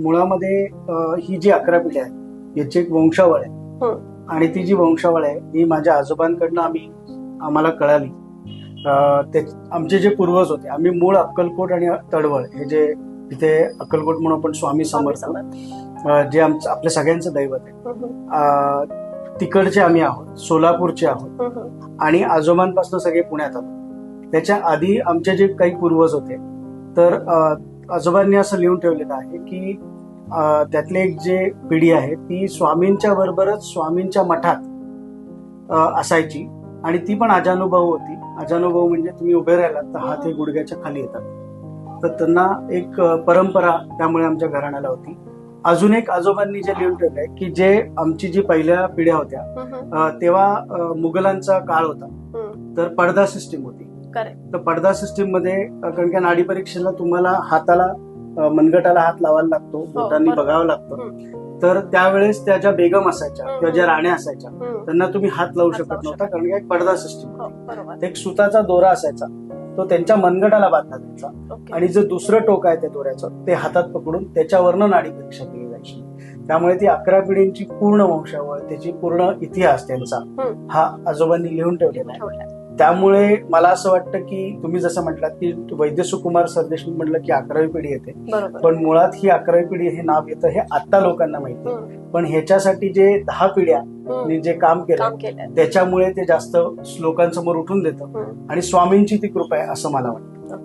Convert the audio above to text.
मुळामध्ये ही जी 11 पिढी आहे याची एक वंशावळ आहे आणि ती जी वंशावळ आहे ही माझ्या आजोबांकडनं आम्हाला कळाली. आमचे जे पूर्वज होते, आम्ही मूळ अक्कलकोट आणि तळवळ हे जे इथे अक्कलकोट म्हणून आपण स्वामी समर्थ जे आपल्या सगळ्यांचं दैवत आहे, तिकडचे आम्ही आहोत, सोलापूरचे आहोत आणि आजोबांपासून सगळे पुण्यात आहोत. त्याच्या आधी आमचे जे काही पूर्वज होते तर आजोबांनी असं लिहून ठेवलेलं आहे की त्यातली एक जे पिढी आहे ती स्वामींच्या बरोबरच स्वामींच्या मठात असायची आणि ती पण अजानुभव होती. अजानुभव म्हणजे तुम्ही उभे राहिलात तर हात हे गुडघ्याच्या खाली येतात, तर त्यांना एक परंपरा त्यामुळे आमच्या घराण्याला होती. अजून एक आजोबांनी जे लिहून ठेवलंय की जे आमची जी पहिल्या पिढ्या होत्या तेव्हा मुघलांचा काळ होता, तर पडदा सिस्टीम होती. तर पडदा सिस्टीम मध्ये कारण की नाडी परीक्षेला तुम्हाला हाताला मनगटाला हात लावायला लागतो, बोटांनी बघावं लागतं. तर त्यावेळेस त्या ज्या बेगम असायच्या किंवा ज्या राण्या असायच्या त्यांना तुम्ही हात लावू शकत नव्हता, कारण की एक पडदा सिस्टीम होती. एक सुताचा दोरा असायचा, तो त्यांच्या मनगटाला बांधला जायचा आणि जे दुसरं टोक आहे त्या दोऱ्याचं ते हातात पकडून त्याच्यावरनं नाडी परीक्षा केली जायची. त्यामुळे ती 11 पिढींची पूर्ण वंशावळ, त्याची पूर्ण इतिहास त्यांचा हा आजोबांनी लिहून ठेवलेला आहे. त्यामुळे मला असं वाटतं की तुम्ही जसं म्हटलात की वैद्य सुकुमार सरदेशमुख म्हटलं की 11वी पिढी येते, पण मुळात ही 11वी पिढी हे नाव येतं हे आता लोकांना माहिती आहे. पण ह्याच्यासाठी जे 10 पिढ्या जे काम केलं त्याच्यामुळे ते जास्त लोकांसमोर उठून देतं आणि स्वामींची ती कृपा आहे असं मला वाटतं.